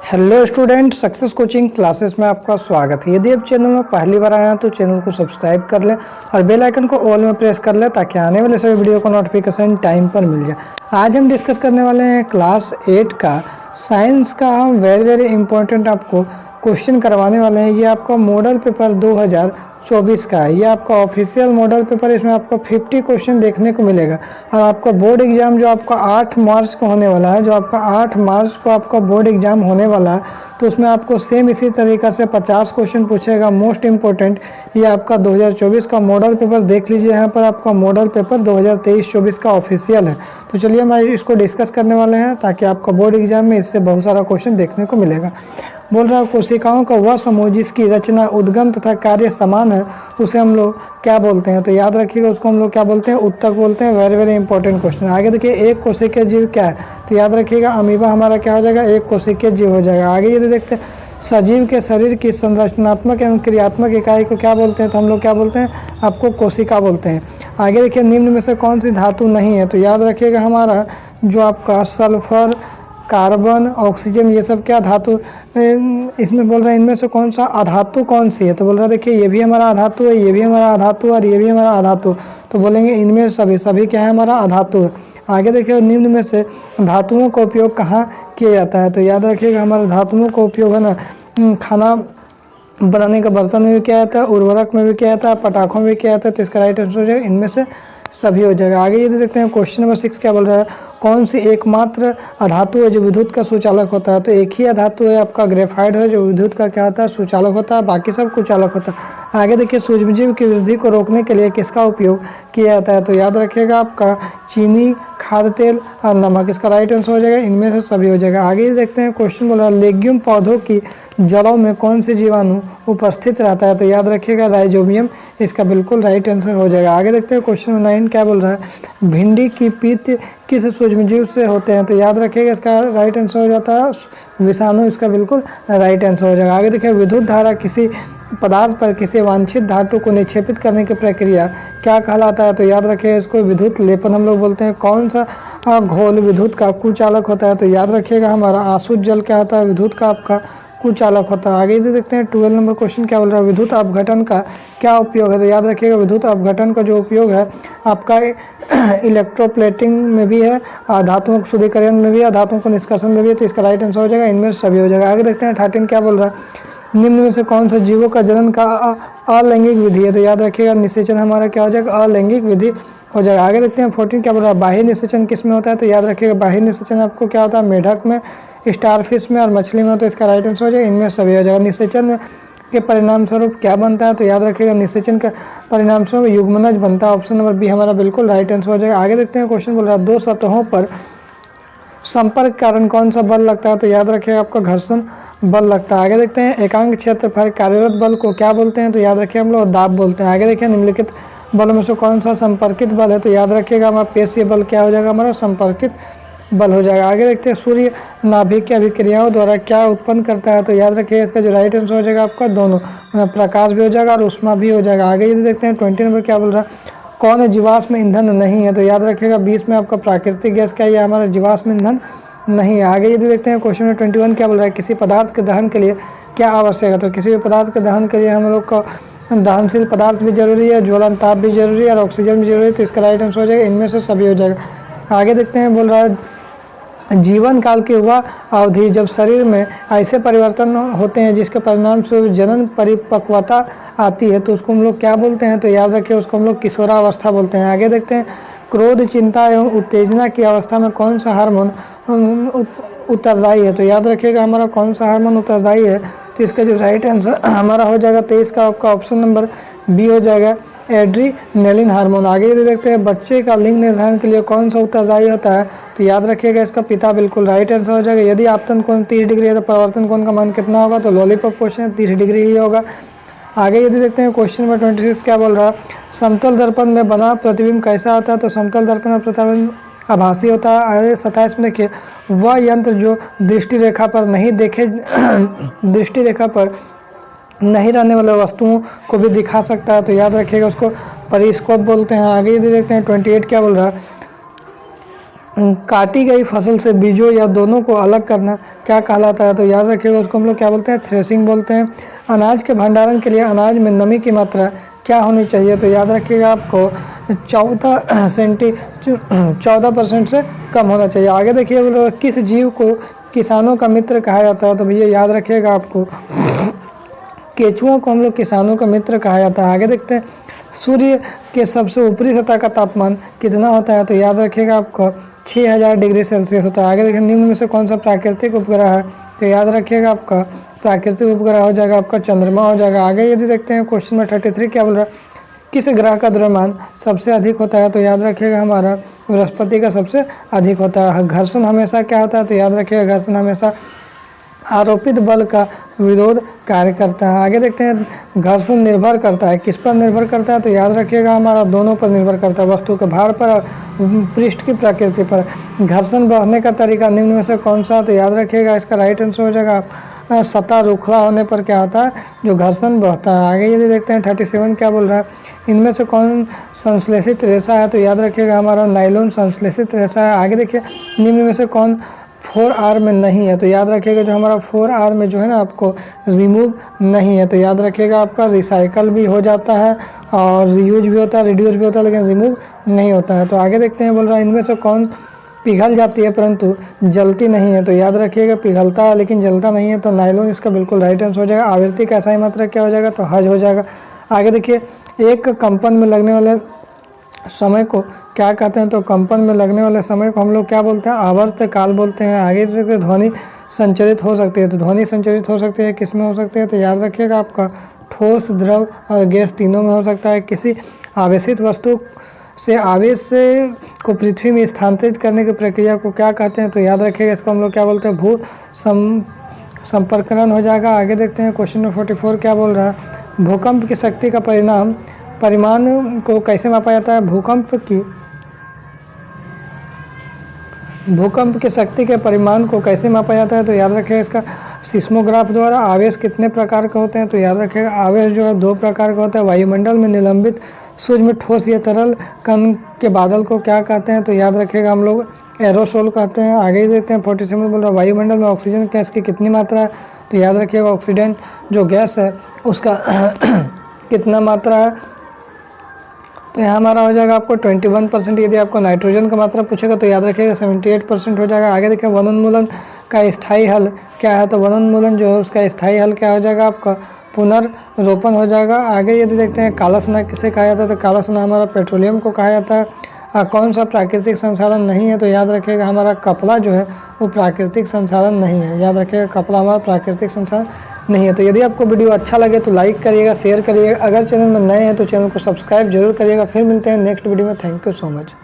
Hello student, success coaching classes में आपका स्वागत है। यदि आप चैनल में पहली बार आए हैं तो चैनल को सब्सक्राइब कर लें और बेल आइकन को ऑल में प्रेस कर लें ताकि आने वाले सभी वीडियो का नोटिफिकेशन टाइम पर मिल जाए। आज हम डिस्कस करने वाले हैं क्लास 8 का साइंस का। हम वेरी इंपॉर्टेंट आपको क्वेश्चन करवाने वाले हैं। ये आपका मॉडल पेपर 2024 का है। ये आपका ऑफिशियल मॉडल पेपर। इसमें आपको 50 क्वेश्चन देखने को मिलेगा और आपका बोर्ड एग्जाम जो आपका 8 मार्च को होने वाला है, जो आपका 8 मार्च को आपका बोर्ड एग्जाम होने वाला है, तो उसमें आपको सेम इसी तरीक़ा से 50 क्वेश्चन पूछेगा। मोस्ट इम्पोर्टेंट ये आपका 2024 का मॉडल पेपर देख लीजिए। यहाँ पर आपका मॉडल पेपर 2023-24 का ऑफिशियल है। तो चलिए हम इसको डिस्कस करने वाले हैं ताकि आपका बोर्ड एग्जाम में इससे बहुत सारा क्वेश्चन देखने को मिलेगा। बोल रहा है कोशिकाओं का वह समूह जिसकी रचना उद्गम तथा कार्य समान है उसे हम लोग क्या बोलते हैं? तो याद रखिएगा, उसको हम लोग क्या बोलते हैं? उत्तक बोलते हैं। Very important question. आगे देखिए, एक कोशिकीय जीव क्या है? तो याद रखिएगा अमीबा हमारा क्या हो जाएगा? एक कोशिकीय जीव हो जाएगा। आगे यदि देखते हैं सजीव के शरीर की संरचनात्मक एवं क्रियात्मक इकाई को क्या बोलते हैं? तो हम लोग क्या बोलते हैं? आपको कोशिका बोलते हैं। आगे देखिए, निम्न में से कौन सी धातु नहीं है? तो याद रखिएगा हमारा जो आपका सल्फर, कार्बन, ऑक्सीजन, ये सब क्या धातु इसमें बोल रहे हैं। इनमें से कौन सा अधातु कौन सी है? तो बोल रहा है देखिए ये भी हमारा अधातु है, ये भी हमारा अधातु और ये भी हमारा अधातु। तो बोलेंगे इनमें सभी क्या है? हमारा अधातु है। आगे देखिए, निम्न में से धातुओं का उपयोग कहाँ किया जाता है? तो याद रखिएगा हमारा धातुओं का उपयोग है ना, खाना बनाने का बर्तन में भी किया जाता है, उर्वरक में भी किया जाता है, पटाखों में भी किया जाता है। तो इसका राइट आंसर हो जाएगा इनमें से सभी हो जाएगा। आगे ये देखते हैं क्वेश्चन नंबर 6 क्या बोल रहा है? कौन सी एकमात्र अधातु है जो विद्युत का सुचालक होता है? तो एक ही अधातु है आपका ग्रेफाइट है जो विद्युत का क्या होता है? सुचालक होता है। बाकी सब कुचालक होता है। आगे देखिए, सूक्ष्मजीव की वृद्धि को रोकने के लिए किसका उपयोग किया जाता है? तो याद रखिएगा आपका चीनी, खाद्य तेल और नमक। इसका राइट आंसर हो जाएगा इनमें से सभी हो जाएगा। आगे देखते हैं क्वेश्चन बोल रहा है लेग्यूम पौधों की जड़ों में कौन से जीवाणु उपस्थित रहता है? तो याद रखिएगा राइजोबियम। इसका बिल्कुल राइट आंसर हो जाएगा। आगे देखते हैं क्वेश्चन नंबर 9 क्या बोल रहा है? भिंडी की पीत किस सूक्ष्मजीव से होते हैं? तो याद रखिएगा इसका राइट आंसर हो जाता है विषाणु। इसका बिल्कुल राइट आंसर हो जाएगा। आगे देखिए, विद्युत धारा किसी पदार्थ पर किसी वांछित धातु को निक्षेपित करने की प्रक्रिया क्या कहलाता है? तो याद रखिएगा इसको विद्युत लेपन हम लोग बोलते हैं। कौन सा घोल विद्युत का कुचालक होता है? तो याद रखिएगा हमारा आसुत जल क्या होता है? विद्युत का आपका कुचालक होता है। आगे ये देखते हैं 12 नंबर क्वेश्चन क्या बोल रहा है? विद्युत अपघटन का क्या उपयोग है? तो याद रखिएगा विद्युत अपघटन का जो उपयोग है आपका इलेक्ट्रोप्लेटिंग में भी है, धातुओं को शुद्धिकरण में भी है, धातुओं को निष्कर्षण में भी है। तो इसका राइट आंसर हो जाएगा इनमें सभी हो जाएगा। आगे देखते हैं 13 क्या बोल रहा है? निम्न में से कौन सा जीवों का जनन का अलैंगिक विधि है? तो याद रखिएगा निषेचन हमारा क्या हो जाएगा? अलैंगिक विधि हो जाएगा। आगे देखते हैं 14 क्या बोल रहा है? बाह्य निषेचन किस में होता है? तो याद रखिएगा बाह्य निषेचन आपको क्या होता है? मेढक में, स्टारफिश में और मछली में। तो इसका राइट आंसर हो जाएगा इनमें सभी हो जाएगा। निषेचन के परिणाम स्वरूप क्या बनता है? तो याद रखिएगा निषेचन का परिणाम स्वरूप युग्मनज बनता है। ऑप्शन नंबर बी हमारा बिल्कुल राइट आंसर हो जाएगा। आगे देखते हैं क्वेश्चन बोल रहा है दो सतहों पर संपर्क के कारण कौन सा बल लगता है? तो याद रखिएगा आपका घर्षण बल लगता है। आगे देखते हैं एकांक क्षेत्र पर कार्यरत बल को क्या बोलते हैं? तो याद रखिए हम लोग दाब बोलते हैं। आगे देखिए निम्नलिखित बलों में से कौन सा संपर्कित बल है? तो याद रखिएगा हमारा पेशीय बल क्या हो जाएगा? हमारा संपर्कित बल हो जाएगा। आगे देखते हैं सूर्य नाभिक की अभिक्रियाओं द्वारा क्या उत्पन्न करता है? तो याद रखिए इसका जो राइट आंसर हो जाएगा आपका दोनों, प्रकाश भी हो जाएगा और ऊष्मा भी हो जाएगा। आगे यदि देखते हैं 20 नंबर क्या बोल रहा है? कौन जीवाश्म ईंधन नहीं है? तो याद रखिएगा 20 में आपका प्राकृतिक गैस क्या है? हमारा जीवाश्म ईंधन नहीं है। आगे यदि देखते हैं क्वेश्चन नंबर 21 क्या बोल रहा है? किसी पदार्थ के दहन के लिए क्या आवश्यक है? तो किसी भी पदार्थ के दहन के लिए हम लोग को दहनशील पदार्थ भी जरूरी है, ज्वलन ताप भी जरूरी है और ऑक्सीजन भी जरूरी है। तो इसका राइट आंसर हो जाएगा इनमें से सभी हो जाएगा। आगे देखते हैं बोल रहा है जीवन काल की वह अवधि जब शरीर में ऐसे परिवर्तन होते हैं जिसके परिणाम स्वरूप जनन परिपक्वता आती है तो उसको हम लोग क्या बोलते हैं? तो याद रखिए उसको हम लोग किशोरावस्था बोलते हैं। आगे देखते हैं क्रोध, चिंता एवं उत्तेजना की अवस्था में कौन सा हार्मोन उत्तरदायी है? तो याद रखिएगा हमारा कौन सा हार्मोन उत्तरदायी है? तो इसका जो राइट आंसर हमारा हो जाएगा 23 का आपका ऑप्शन नंबर बी हो जाएगा एड्रीनेलिन हार्मोन। आगे यदि देखते हैं बच्चे का लिंग निर्धारण के लिए कौन सा उत्तरदायी होता है? तो याद रखिएगा इसका पिता बिल्कुल राइट आंसर हो जाएगा। यदि आपतन कोण 30 डिग्री है तो परिवर्तन कोण का मान कितना होगा? तो लॉलीपॉप क्वेश्चन 30 डिग्री ही होगा। आगे यदि देखते हैं क्वेश्चन नंबर 26 क्या बोल रहा है? समतल दर्पण में बना प्रतिबिंब कैसा होता है? तो समतल दर्पण में प्रतिबिंब आभासी होता है। आगे 27 में देखिए वह यंत्र जो दृष्टि रेखा पर नहीं देखे दृष्टि रेखा पर नहीं रहने वाले वस्तुओं को भी दिखा सकता है। तो याद रखिएगा उसको परिस्कोप बोलते हैं। आगे यदि देखते हैं 28 क्या बोल रहा है? काटी गई फसल से बीजों या दोनों को अलग करना क्या कहलाता है? तो याद रखिएगा, उसको हम लोग क्या बोलते हैं? थ्रेसिंग बोलते हैं। अनाज के भंडारण के लिए अनाज में नमी की मात्रा क्या होनी चाहिए? तो याद रखिएगा, आपको 14% से कम होना चाहिए। आगे देखिए, किस जीव को किसानों का मित्र कहा जाता है? तो भैया याद रखिएगा, आपको केंचुओं को हम लोग किसानों का मित्र कहा जाता है। आगे देखते हैं, सूर्य के सबसे ऊपरी सतह का तापमान कितना होता है? तो याद रखिएगा, आपको 6000 डिग्री सेल्सियस होता है। आगे देखिए, निम्न में से कौन सा प्राकृतिक उपग्रह है? तो याद रखिएगा, आपका प्राकृतिक उपग्रह हो जाएगा आपका चंद्रमा हो जाएगा। आगे यदि देखते हैं क्वेश्चन में 33 क्या बोल रहा है? किस ग्रह का द्रव्यमान सबसे अधिक होता है? तो याद रखिएगा, हमारा बृहस्पति का सबसे अधिक होता है। घर्षण हमेशा क्या होता है? तो याद रखिएगा, घर्षण हमेशा आरोपित बल का विरोध कार्य करता है। आगे देखते हैं, घर्षण निर्भर करता है, किस पर निर्भर करता है? तो याद रखिएगा, हमारा दोनों पर निर्भर करता है, वस्तु के भार पर और पृष्ठ की प्रकृति पर। घर्षण बढ़ने का तरीका निम्न में से कौन सा? तो याद रखिएगा, इसका राइट आंसर हो जाएगा सतह रूखा होने पर क्या होता है? जो घर्षण बढ़ता है। आगे यदि देखते हैं 37 क्या बोल रहा है? इनमें से कौन संश्लेषित रेशा है? तो याद रखिएगा, हमारा नायलॉन संश्लेषित रेशा है। आगे देखिए, निम्न में से कौन 4R में नहीं है? तो याद रखिएगा, जो हमारा 4R में जो है ना, आपको रिमूव नहीं है। तो याद रखिएगा, आपका रिसाइकल भी हो जाता है और रीयूज भी होता है, रिड्यूस भी होता है, लेकिन रिमूव नहीं होता है। तो आगे देखते हैं, बोल रहा है इनमें से कौन पिघल जाती है परंतु जलती नहीं है? तो याद रखिएगा, पिघलता है लेकिन जलता नहीं है। तो नायलॉन इसका बिल्कुल राइट आंसर हो जाएगा। आवृत्ति का SI मात्रा क्या हो जाएगा? तो हज हो जाएगा। आगे देखिए, एक कंपन में लगने वाले समय को क्या कहते हैं? तो कंपन में लगने वाले समय को हम लोग क्या बोलते हैं? आवर्त काल बोलते हैं। आगे देखते, ध्वनि संचरित हो सकती है। तो ध्वनि संचरित हो सकती है किस में हो सकती है? तो याद रखिएगा, आपका ठोस, द्रव और गैस तीनों में हो सकता है। किसी आवेशित वस्तु से आवेश से को पृथ्वी में स्थानांतरित करने की प्रक्रिया को क्या कहते हैं? तो याद रखिएगा, इसको हम लोग क्या बोलते हैं? भू संपर्करण हो जाएगा। आगे देखते हैं क्वेश्चन नंबर 44 क्या बोल रहा है? भूकंप की शक्ति का परिमाण को कैसे मापा जाता है? भूकंप की शक्ति के परिमाण को कैसे मापा जाता है? तो याद रखिएगा, इसका सिस्मोग्राफ द्वारा। आवेश कितने प्रकार के होते हैं? तो याद रखिएगा, आवेश जो है 2 प्रकार का होता है। वायुमंडल में निलंबित सूक्ष्म ठोस या तरल कण के बादल को क्या कहते हैं? तो याद रखिएगा, हम लोग एरोसोल कहते हैं। आगे ही देखते हैं 47 बोल रहा है, वायुमंडल में ऑक्सीजन गैस की कितनी मात्रा है? तो याद रखिएगा, ऑक्सीजन जो गैस है उसका कितना मात्रा है? तो यहाँ हमारा हो जाएगा आपको 21%। यदि आपको नाइट्रोजन का मात्रा पूछेगा तो याद रखिएगा 78% हो जाएगा। आगे देखिए, वनोन्मूलन का स्थायी हल क्या है? तो वनोन्मूलन जो है उसका स्थायी हल क्या हो जाएगा? आपका पुनर्रोपण हो जाएगा। आगे यदि देखते हैं, काला सोना किसे कहा जाता है? तो काला सोना हमारा पेट्रोलियम को कहा जाता है। कौन सा प्राकृतिक संसाधन नहीं है? तो याद रखिएगा, हमारा कपड़ा जो है वो प्राकृतिक संसाधन नहीं है। याद रखिएगा, कपड़ा हमारा प्राकृतिक संसाधन नहीं है। तो यदि आपको वीडियो अच्छा लगे तो लाइक करिएगा, शेयर करिएगा। अगर चैनल में नए हैं तो चैनल को सब्सक्राइब जरूर करिएगा। फिर मिलते हैं नेक्स्ट वीडियो में। Thank you so much.